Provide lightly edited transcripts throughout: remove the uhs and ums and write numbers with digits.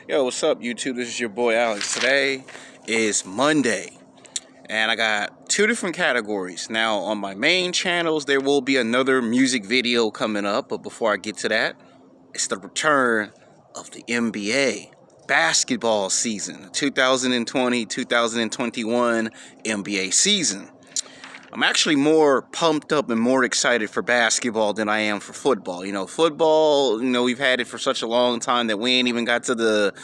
Yo, what's up, YouTube? This is your boy Alex. Today is Monday, and I got two different categories. Now, on my main channels, there will be another music video coming up, but before I get to that, it's the return of the NBA basketball season, 2020-2021 NBA season. I'm actually more pumped up and more excited for basketball than I am for football. Football, we've had it for such a long time that we ain't even got to the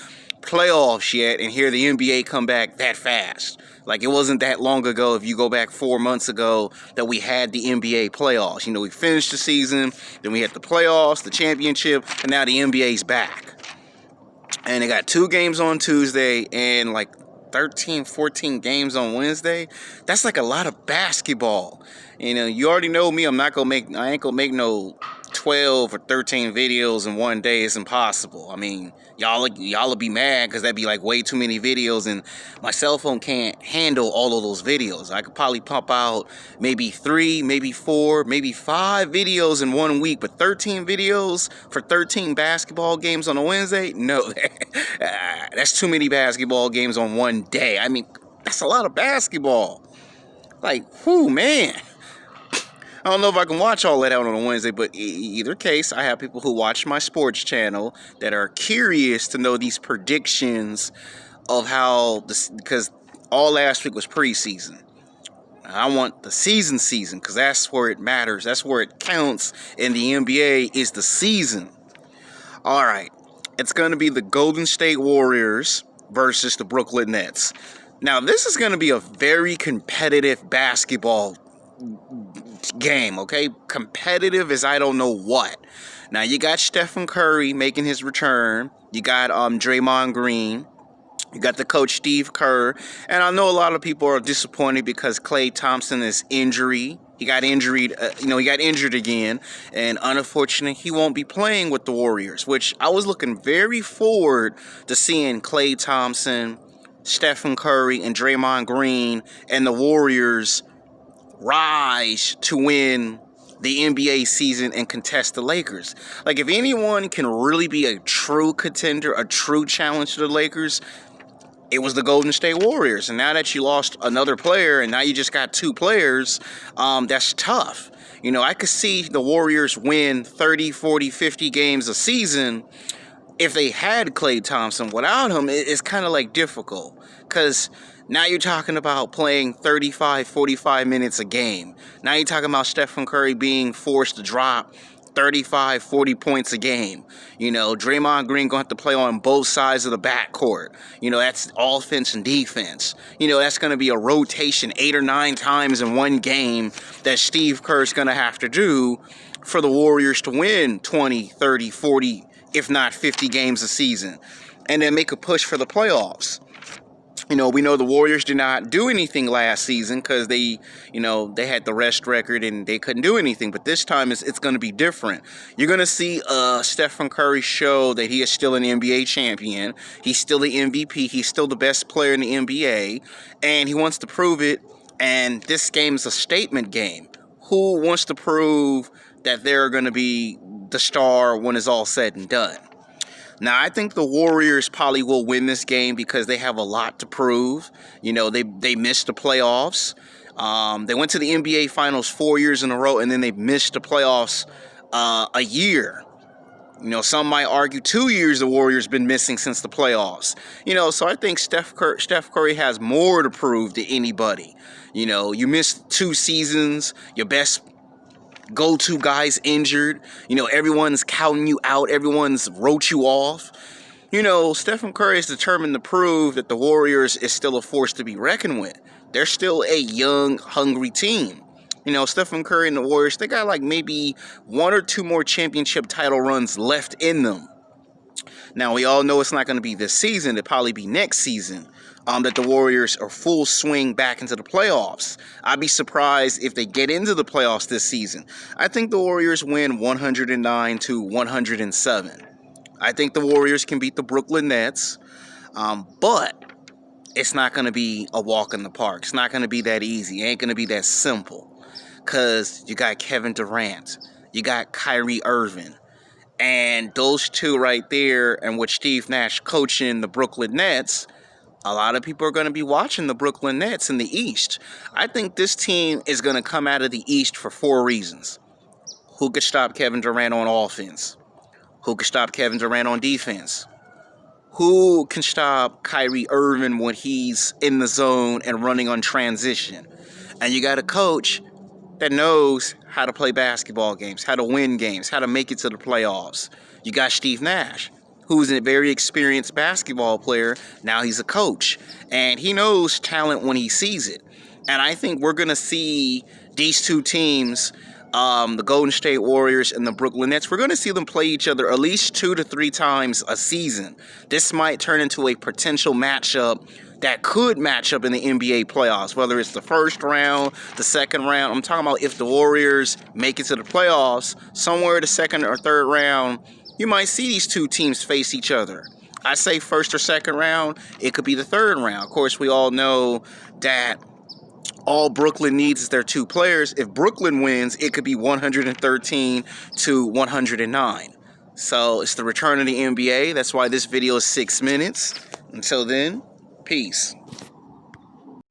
playoffs yet, and here the NBA come back that fast. Like, it wasn't that long ago, if you go back 4 months ago, that we had the NBA playoffs. We finished the season, then we had the playoffs, the championship, and now the NBA's back. And they got 2 games on Tuesday and like 13, 14 games on Wednesday. That's like a lot of basketball. You already know me. I ain't gonna make no 12 or 13 videos in one day. It's impossible. I mean, y'all will be mad because that'd be like way too many videos, and my cell phone can't handle all of those videos. I could probably pump out maybe 3, maybe 4, maybe 5 videos in 1 week, but 13 videos for 13 basketball games on a Wednesday? No, that's too many basketball games on one day. I mean, that's a lot of basketball. Like, whew, man. I don't know if I can watch all that out on a Wednesday, but either case, I have people who watch my sports channel that are curious to know these predictions of how this, because all last week was preseason. I want the season because that's where it matters. That's where it counts in the NBA is the season. All right, it's going to be the Golden State Warriors versus the Brooklyn Nets. Now, this is going to be a very competitive basketball game, okay? Competitive as I don't know what. Now, you got Stephen Curry making his return. You got Draymond Green. You got the coach Steve Kerr. And I know a lot of people are disappointed because Klay Thompson is injury. He got injured. He got injured again, and unfortunately, he won't be playing with the Warriors. Which I was looking very forward to seeing Klay Thompson, Stephen Curry, and Draymond Green and the Warriors rise to win the NBA season and contest the Lakers. Like, if anyone can really be a true contender, a true challenge to the Lakers, it was the Golden State Warriors. And now that you lost another player and now you just got 2 players, that's tough. I could see the Warriors win 30, 40, 50 games a season if they had Klay Thompson. Without him, it's kind of like difficult, because now you're talking about playing 35, 45 minutes a game. Now you're talking about Stephen Curry being forced to drop 35, 40 points a game. Draymond Green going to have to play on both sides of the backcourt. That's offense and defense. That's going to be a rotation 8 or 9 times in one game that Steve Kerr's going to have to do for the Warriors to win 20, 30, 40, if not 50 games a season, and then make a push for the playoffs. We know the Warriors did not do anything last season because they had the rest record and they couldn't do anything. But this time it's going to be different. You're going to see Stephen Curry show that he is still an NBA champion. He's still the MVP. He's still the best player in the NBA, and he wants to prove it. And this game is a statement game. Who wants to prove that they're going to be the star when it's all said and done? Now, I think the Warriors probably will win this game because they have a lot to prove. They missed the playoffs. They went to the NBA Finals 4 years in a row, and then they missed the playoffs a year. Some might argue 2 years the Warriors been missing since the playoffs. So I think Steph Curry has more to prove to anybody. You missed 2 seasons, your best go-to guys injured. Everyone's counting you out. Everyone's wrote you off. Stephen Curry is determined to prove that the Warriors is still a force to be reckoned with. They're still a young, hungry team. Stephen Curry and the Warriors, they got like maybe 1 or 2 more championship title runs left in them. Now, we all know it's not going to be this season. It'll probably be next season that the Warriors are full swing back into the playoffs. I'd be surprised if they get into the playoffs this season. I think the Warriors win 109-107. I think the Warriors can beat the Brooklyn Nets, but it's not going to be a walk in the park. It's not going to be that easy. It ain't going to be that simple, because you got Kevin Durant. You got Kyrie Irving. And those two right there, and with Steve Nash coaching the Brooklyn Nets, a lot of people are going to be watching the Brooklyn Nets in the East. I think this team is going to come out of the East for 4 reasons. Who could stop Kevin Durant on offense? Who could stop Kevin Durant on defense? Who can stop Kyrie Irving when he's in the zone and running on transition? And you got a coach that knows how to play basketball games, how to win games, how to make it to the playoffs. You got Steve Nash, who's a very experienced basketball player. Now he's a coach, and he knows talent when he sees it. And I think we're going to see these two teams, the Golden State Warriors and the Brooklyn Nets, we're going to see them play each other at least 2 to 3 times a season. This might turn into a potential matchup that could match up in the NBA playoffs, whether it's the first round, the second round. I'm talking about if the Warriors make it to the playoffs, somewhere the second or third round, you might see these two teams face each other. I say first or second round, it could be the third round. Of course, we all know that all Brooklyn needs is their 2 players. If Brooklyn wins, it could be 113 to 109. So it's the return of the NBA. That's why this video is 6 minutes. Until then, peace.